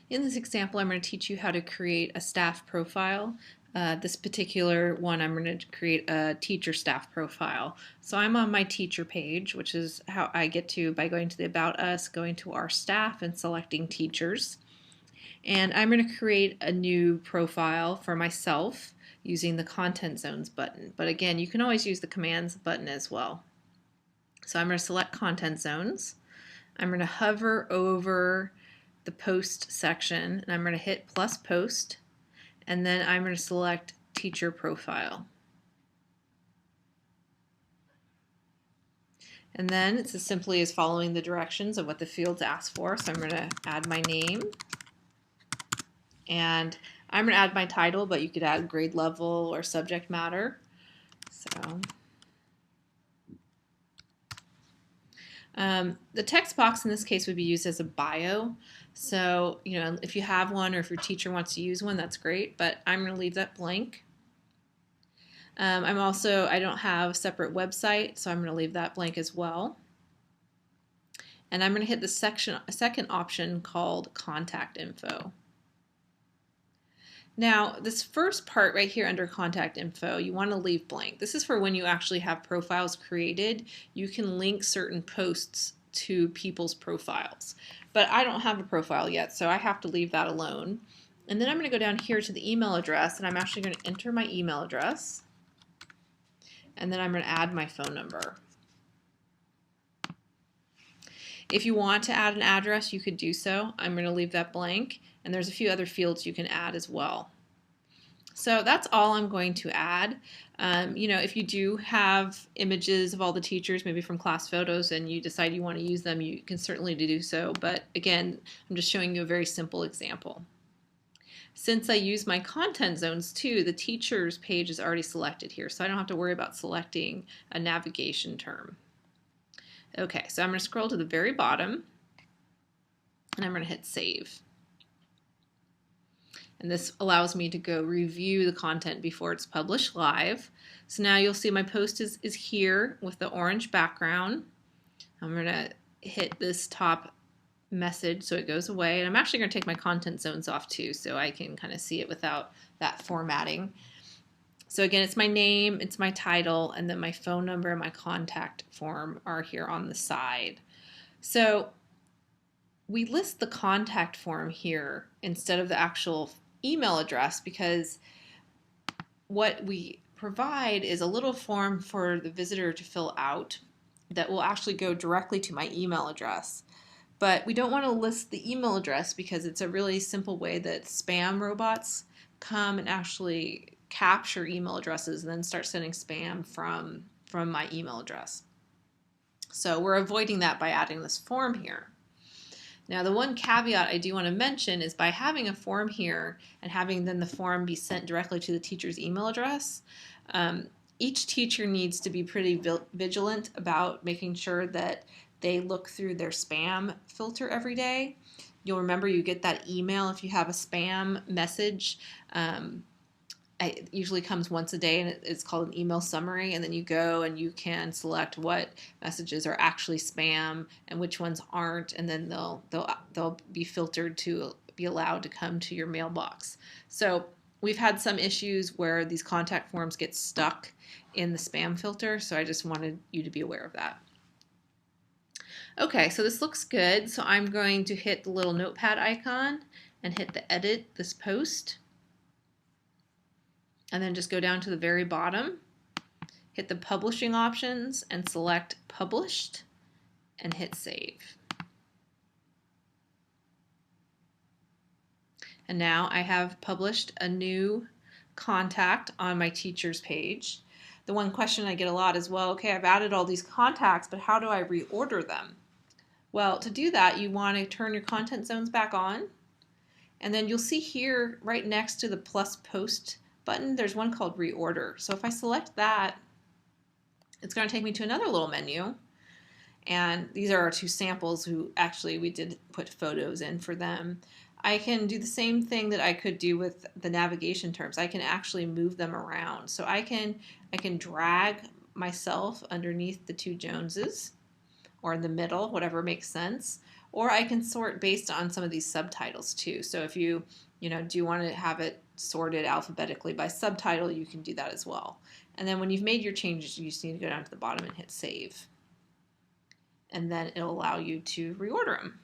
In this example, I'm going to teach you how to create a staff profile. This particular one, I'm going to create a teacher staff profile. So I'm on my teacher page, which is how I get to by going to the About Us, going to our staff, and selecting teachers. And I'm going to create a new profile for myself using the Content Zones button. But again, you can always use the Commands button as well. So I'm going to select Content Zones. I'm going to hover over the post section and I'm going to hit plus post, and then I'm going to select teacher profile. And then it's as simply as following the directions of what the fields ask for. So I'm going to add my name, and I'm going to add my title, but you could add grade level or subject matter. So the text box in this case would be used as a bio. So, if you have one or if your teacher wants to use one, that's great, but I'm going to leave that blank. I don't have a separate website, so I'm going to leave that blank as well. And I'm going to hit the second option called Contact Info. Now, this first part right here under Contact Info, you want to leave blank. This is for when you actually have profiles created. You can link certain posts to people's profiles. But I don't have a profile yet, so I have to leave that alone. And then I'm going to go down here to the email address, and I'm actually going to enter my email address. And then I'm going to add my phone number. If you want to add an address, you could do so. I'm going to leave that blank, and there's a few other fields you can add as well. So that's all I'm going to add. If you do have images of all the teachers, maybe from class photos, and you decide you want to use them, you can certainly do so. But again, I'm just showing you a very simple example. Since I use my content zones too, the teachers page is already selected here, so I don't have to worry about selecting a navigation term. Okay, so I'm going to scroll to the very bottom, and I'm going to hit save. And this allows me to go review the content before it's published live. So now you'll see my post is here with the orange background. I'm going to hit this top message so it goes away. And I'm actually going to take my content zones off too so I can kind of see it without that formatting. So again, it's my name, it's my title, and then my phone number and my contact form are here on the side. So we list the contact form here instead of the actual email address because what we provide is a little form for the visitor to fill out that will actually go directly to my email address. But we don't want to list the email address because it's a really simple way that spam robots come and actually capture email addresses and then start sending spam from my email address. So we're avoiding that by adding this form here. Now, the one caveat I do want to mention is by having a form here and having then the form be sent directly to the teacher's email address, each teacher needs to be pretty vigilant about making sure that they look through their spam filter every day. You'll remember you get that email if you have a spam message. It usually comes once a day, and it's called an email summary, and then you go and you can select what messages are actually spam and which ones aren't, and then they'll be filtered to be allowed to come to your mailbox. So we've had some issues where these contact forms get stuck in the spam filter, so I just wanted you to be aware of that. Okay, so this looks good, so I'm going to hit the little notepad icon and hit the edit this post. And then just go down to the very bottom, hit the publishing options and select published and hit save. And now I have published a new contact on my teachers page. The one question I get a lot is, well, okay, I've added all these contacts, but how do I reorder them? Well, to do that, you want to turn your content zones back on, and then you'll see here right next to the plus post button, there's one called reorder. So if I select that, it's going to take me to another little menu. And these are our two samples who actually we did put photos in for them. I can do the same thing that I could do with the navigation terms. I can actually move them around. So I can drag myself underneath the two Joneses or in the middle, whatever makes sense. or I can sort based on some of these subtitles too. So if you do want to have it sorted alphabetically by subtitle, you can do that as well. And then when you've made your changes, you just need to go down to the bottom and hit save. And then it'll allow you to reorder them.